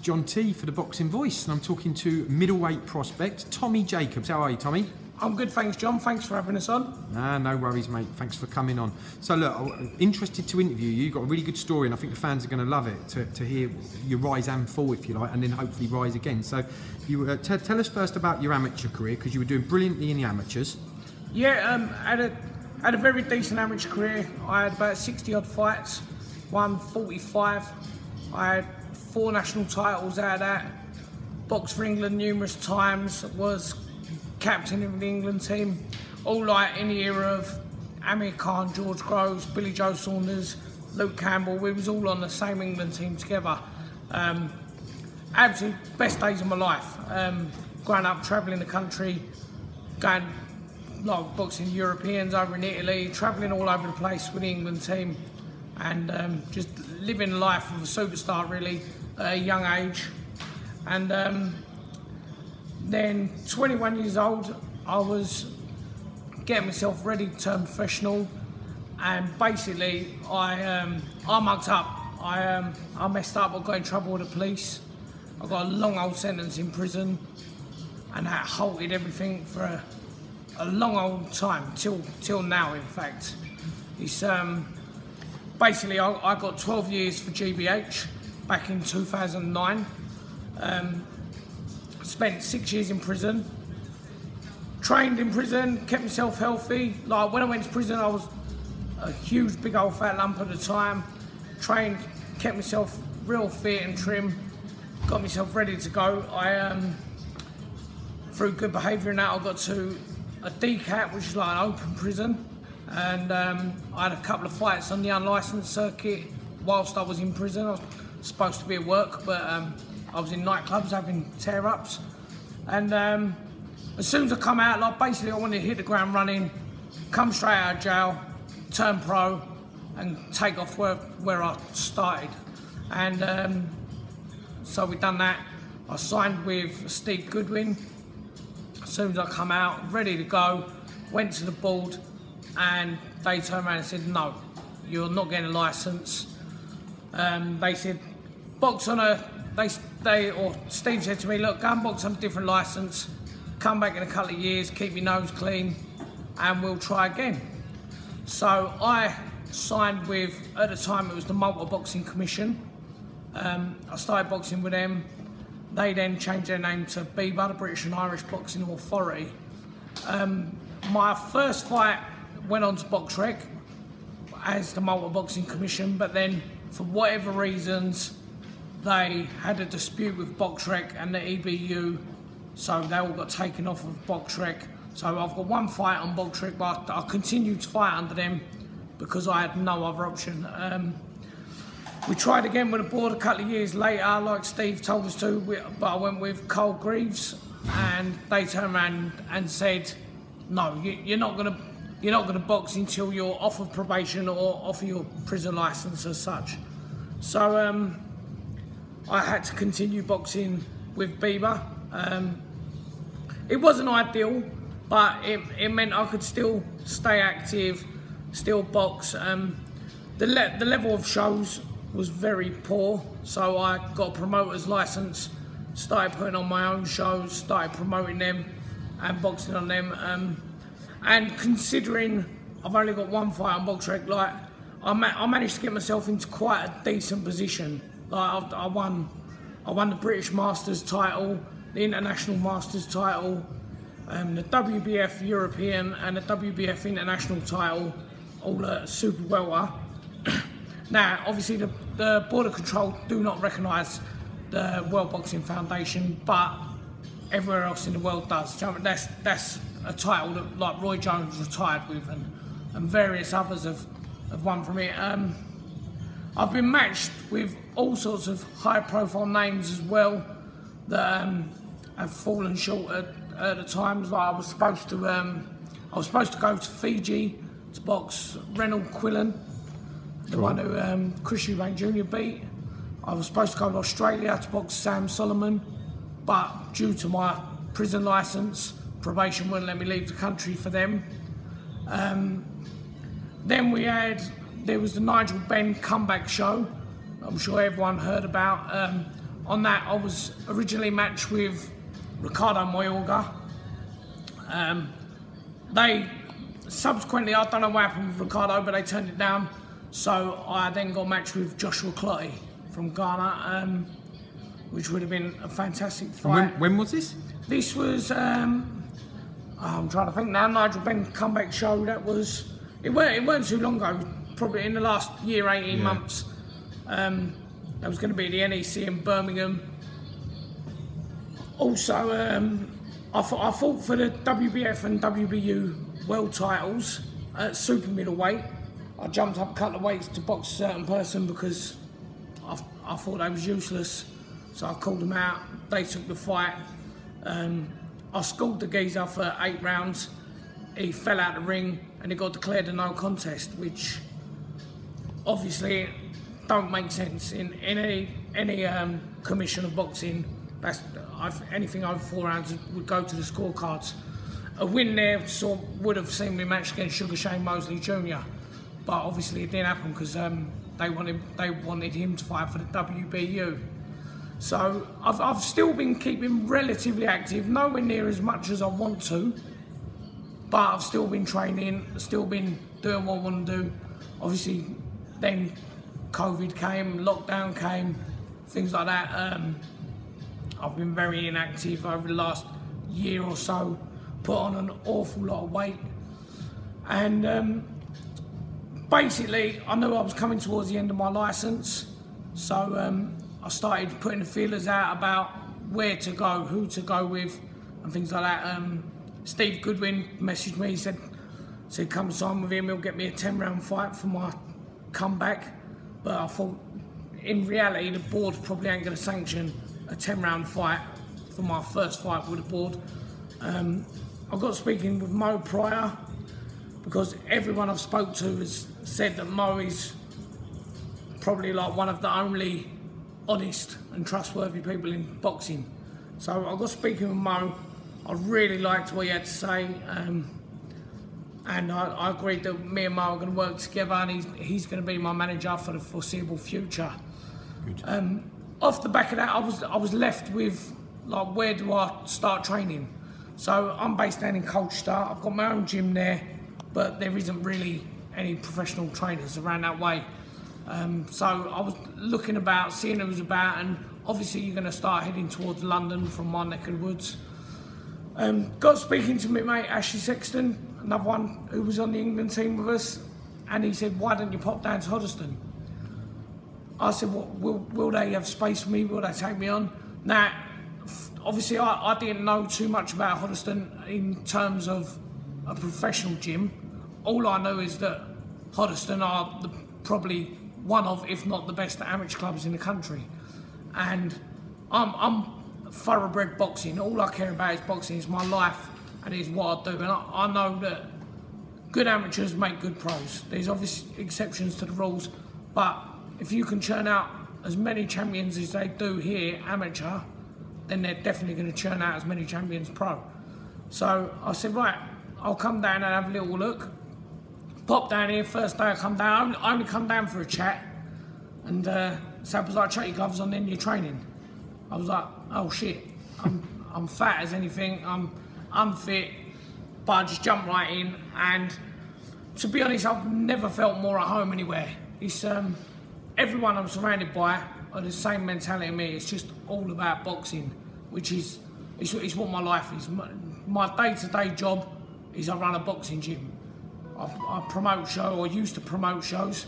John T for the Boxing Voice, and I'm talking to middleweight prospect Tommy Jacobs. How are you, Tommy? I'm good, thanks, John. Thanks for having us on. Nah, no worries, mate. Thanks for coming on. So, look, I'm interested to interview you. You've got a really good story, and I think the fans are going to love it to hear your rise and fall, if you like, and then hopefully rise again. So, you tell us first about your amateur career, because you were doing brilliantly in the amateurs. Yeah, had a very decent amateur career. I had about 60-odd fights, won 45. I had 4 national titles out of that. Boxed for England numerous times. Was captain of the England team. All like in the era of Amir Khan, George Groves, Billy Joe Saunders, Luke Campbell. We was all on the same England team together. Absolute best days of my life. Growing up, travelling the country, going like boxing Europeans over in Italy, travelling all over the place with the England team, and just living the life of a superstar really at a young age. And then 21 years old, I was getting myself ready to turn professional, and basically I mucked up. I messed up. I got in trouble with the police. I got a long old sentence in prison, and that halted everything for a long old time, till now in fact. It's basically I got 12 years for GBH back in 2009. Spent 6 years in prison, trained in prison, kept myself healthy. Like when I went to prison, I was a huge big old fat lump at the time. Trained, kept myself real fit and trim, got myself ready to go. Through good behaviour and that, I got to a DCAT, which is like an open prison, and I had a couple of fights on the unlicensed circuit whilst I was in prison. I was supposed to be at work, but I was in nightclubs having tear-ups, and as soon as I come out, like basically I wanted to hit the ground running, come straight out of jail, turn pro, and take off where I started. And so we done that. I signed with Steve Goodwin. As soon as I come out, ready to go, went to the board, and they turned around and said, no, you're not getting a licence. They said, box on a, or Steve said to me, look, go and box on a different licence, come back in a couple of years, keep your nose clean, and we'll try again. So I signed with, at the time it was the Malta Boxing Commission. I started boxing with them. They then changed their name to BIBA, the British and Irish Boxing Authority. My first fight went on to BoxRec as the Malta Boxing Commission, but then for whatever reasons, they had a dispute with BoxRec and the EBU, so they all got taken off of BoxRec. So I've got one fight on BoxRec, but I continued to fight under them because I had no other option. We tried again with the board a couple of years later, like Steve told us to, but I went with Carl Greaves, and they turned around and said, no, you're not gonna box until you're off of probation or off of your prison licence as such. So I had to continue boxing with BIBA. It wasn't ideal, but it meant I could still stay active, still box. The level of shows was very poor, so I got a promoter's licence, started putting on my own shows, started promoting them and boxing on them. And considering I've only got one fight on BoxRec, like I managed to get myself into quite a decent position. Like I won the British Masters title, the International Masters title, the WBF European and the WBF International title, all at super welter. Now, obviously, the Border Control do not recognise the World Boxing Foundation, but everywhere else in the world does. That's a title that, like, Roy Jones retired with, and various others have won from it. I've been matched with all sorts of high-profile names as well that have fallen short at the times. Like I was supposed to go to Fiji to box Reynold Quillen, the one who Chris Eubank Jr. beat. I was supposed to go to Australia to box Sam Solomon, but due to my prison licence, probation wouldn't let me leave the country for them. Then there was the Nigel Benn comeback show. I'm sure everyone heard about. on that, I was originally matched with Ricardo Mayorga. They subsequently, I don't know what happened with Ricardo, but they turned it down. So I then got matched with Joshua Clotty from Ghana, which would have been a fantastic fight. When was this? This was, I'm trying to think now, Nigel Benn comeback show. That was, it weren't too long ago, probably in the last year, 18 months. That was going to be the NEC in Birmingham. Also, I fought for the WBF and WBU world titles at super middleweight. I jumped up a couple of weights to box a certain person because I thought they was useless. So I called them out, they took the fight. I schooled the geezer for 8 rounds. He fell out of the ring and he got declared a no contest, which obviously don't make sense in any commission of boxing. Anything over 4 rounds would go to the scorecards. A win there would have seen me matched against Sugar Shane Mosley Jr. But obviously it didn't happen because they wanted him to fight for the WBU. So I've still been keeping relatively active, nowhere near as much as I want to, but I've still been training, still been doing what I want to do. Obviously then COVID came, lockdown came, things like that. I've been very inactive over the last year or so, put on an awful lot of weight, and basically I knew I was coming towards the end of my licence, so I started putting the feelers out about where to go, who to go with, and things like that. Steve Goodwin messaged me, he said come sign with him, he'll get me a 10-round fight for my comeback. But I thought, in reality, the board probably ain't going to sanction a 10-round fight for my first fight with the board. I got speaking with Mo prior, because everyone I've spoke to has said that Mo is probably like one of the only honest and trustworthy people in boxing. So I got speaking with Mo. I really liked what he had to say, and I agreed that me and Mo are going to work together, and he's going to be my manager for the foreseeable future. Good. Off the back of that, I was left with like, where do I start training? So I'm based down in Colchester. I've got my own gym there, but there isn't really any professional trainers around that way. So I was looking about, seeing who was about, and obviously you're going to start heading towards London from my neck of the woods. Got speaking to my mate Ashley Sexton, another one who was on the England team with us, and he said, why don't you pop down to Hoddesdon? I said, well, will they have space for me? Will they take me on? Now, obviously I didn't know too much about Hoddesdon in terms of a professional gym. All I know is that Hoddesdon are probably one of, if not the best amateur clubs in the country. And I'm thoroughbred boxing. All I care about is boxing. It's my life and it's what I do. And I know that good amateurs make good pros. There's obviously exceptions to the rules, but if you can churn out as many champions as they do here, amateur, then they're definitely going to churn out as many champions pro. So I said, right, I'll come down and have a little look. Pop down here, first day I come down, I only come down for a chat. And Sab was like, chuck your gloves on, then you're training. I was like, oh shit, I'm fat as anything, I'm unfit, but I just jumped right in. And to be honest, I've never felt more at home anywhere. It's everyone I'm surrounded by are the same mentality as me. It's just all about boxing, which is it's what my life is. My day-to-day job is I run a boxing gym. I promote shows, or used to promote shows.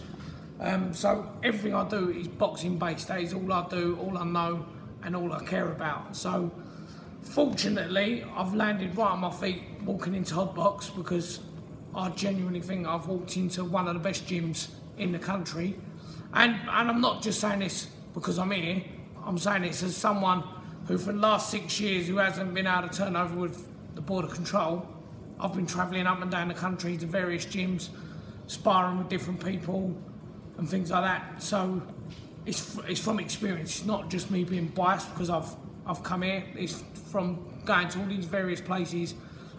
So everything I do is boxing based. That is all I do, all I know, and all I care about. So fortunately, I've landed right on my feet walking into Hotbox, because I genuinely think I've walked into one of the best gyms in the country. And I'm not just saying this because I'm here, I'm saying this as someone who for the last 6 years who hasn't been able to turn over with the Border Control. I've been travelling up and down the country to various gyms, sparring with different people and things like that. So it's from experience. It's not just me being biased because I've come here. It's from going to all these various places.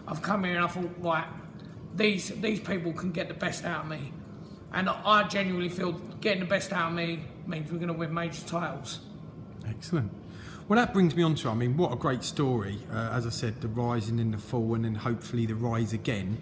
I've come here and I thought, right, these people can get the best out of me. And I genuinely feel getting the best out of me means we're going to win major titles. Excellent. Well, that brings me on to, I mean, what a great story. As I said, the rising and the fall, and then hopefully the rise again.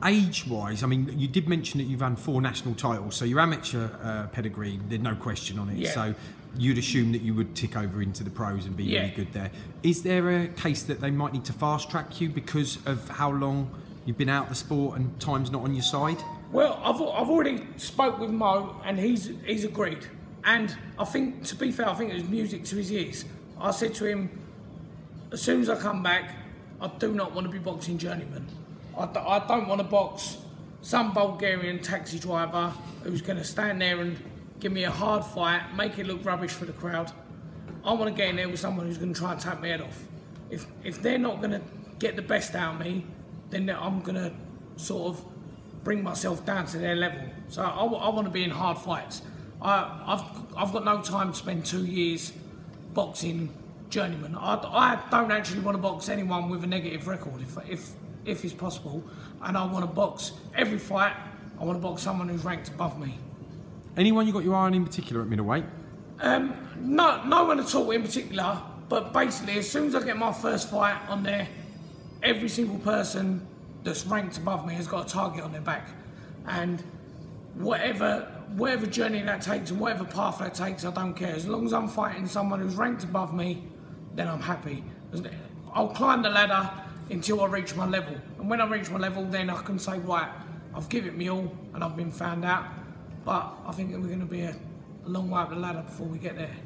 Age-wise, I mean, you did mention that you've won 4 national titles, so your amateur pedigree, there's no question on it. Yeah. So you'd assume that you would tick over into the pros and be Yeah. really good there. Is there a case that they might need to fast-track you because of how long you've been out of the sport and time's not on your side? Well, I've already spoke with Mo, and he's agreed. And I think, to be fair, I think it was music to his ears. I said to him, as soon as I come back, I do not want to be boxing journeyman. I don't want to box some Bulgarian taxi driver who's going to stand there and give me a hard fight, make it look rubbish for the crowd. I want to get in there with someone who's going to try and take my head off. If they're not going to get the best out of me, then I'm going to sort of bring myself down to their level. So I want to be in hard fights. I've got no time to spend 2 years boxing journeyman. I don't actually want to box anyone with a negative record if it's possible, and I want to box every fight. I want to box someone who's ranked above me. Anyone you got your eye on in particular at middleweight? No one at all in particular, but basically as soon as I get my first fight on there, every single person that's ranked above me has got a target on their back, and whatever journey that takes and whatever path that takes, I don't care. As long as I'm fighting someone who's ranked above me, then I'm happy. I'll climb the ladder until I reach my level, and when I reach my level, then I can say, right, I've given it me all and I've been found out. But I think that we're going to be a long way up the ladder before we get there.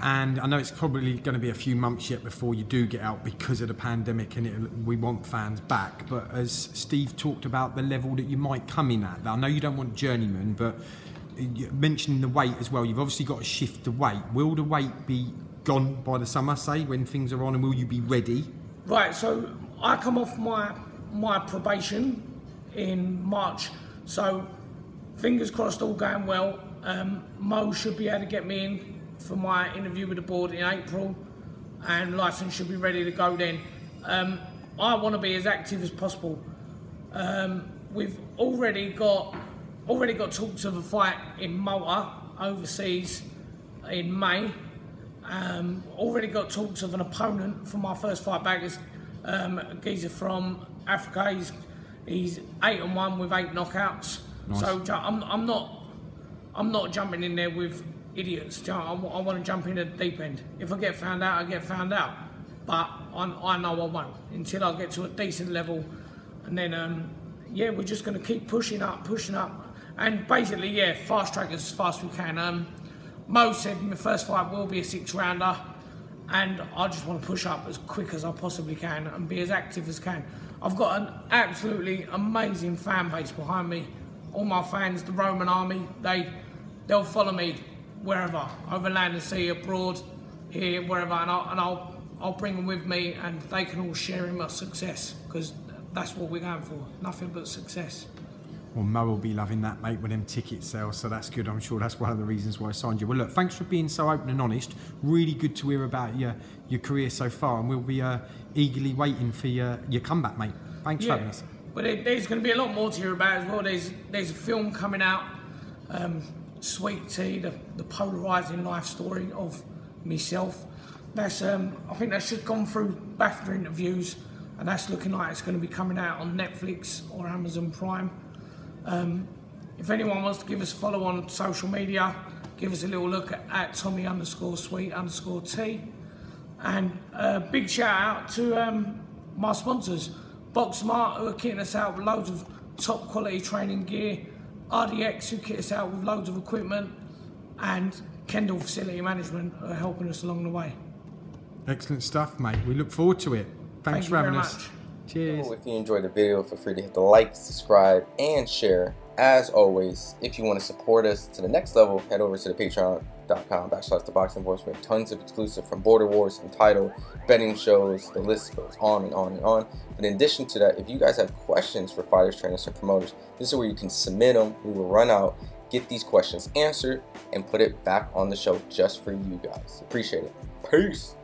And I know it's probably going to be a few months yet before you do get out because of the pandemic, and we want fans back. But as Steve talked about the level that you might come in at, I know you don't want journeyman, but mentioning the weight as well, you've obviously got to shift the weight. Will the weight be gone by the summer, say, when things are on, and will you be ready? Right, so I come off my probation in March, so fingers crossed all going well. Mo should be able to get me in for my interview with the board in April, and licence should be ready to go then. I want to be as active as possible. We've already got talks of a fight in Malta overseas in May. Already got talks of an opponent for my first fight back. It's a geezer from Africa. He's 8-1 with 8 knockouts. Nice. So I'm not jumping in there with idiots. I want to jump in at the deep end. If I get found out, I get found out. But I know I won't until I get to a decent level. And then, yeah, we're just going to keep pushing up. And basically, yeah, fast track as fast as we can. Mo said my first fight will be a 6-rounder. And I just want to push up as quick as I possibly can and be as active as can. I've got an absolutely amazing fan base behind me. All my fans, the Roman army, they'll follow me wherever, over land and sea, abroad, here, wherever, and I'll bring them with me, and they can all share in my success, because that's what we're going for, nothing but success. Well, Mo will be loving that, mate, when them tickets sell, so that's good. I'm sure that's one of the reasons why I signed you. Well, look, thanks for being so open and honest. Really good to hear about your career so far, and we'll be eagerly waiting for your comeback, mate. Thanks for having us. But there's going to be a lot more to hear about as well. There's a film coming out, Sweet Tea, the polarising life story of myself. That's I think that's just gone through BAFTA interviews, and that's looking like it's going to be coming out on Netflix or Amazon Prime. If anyone wants to give us a follow on social media, give us a little look at Tommy_Sweet_T. And big shout out to my sponsors, Box Smart, who are kitting us out with loads of top quality training gear, RDX, who kit us out with loads of equipment, and Kendall Facility Management, who are helping us along the way. Excellent stuff, mate. We look forward to it. Thanks for having us. Cheers. If you enjoyed the video, feel free to hit the like, subscribe, and share. As always, if you want to support us to the next level, head over to the patreon.com/ThaBoxingVoice. We have tons of exclusive from Border Wars, Entitled, betting shows, the list goes on and on and on. But in addition to that, if you guys have questions for fighters, trainers, and promoters, this is where you can submit them. We will run out, get these questions answered, and put it back on the show just for you guys. Appreciate it. Peace.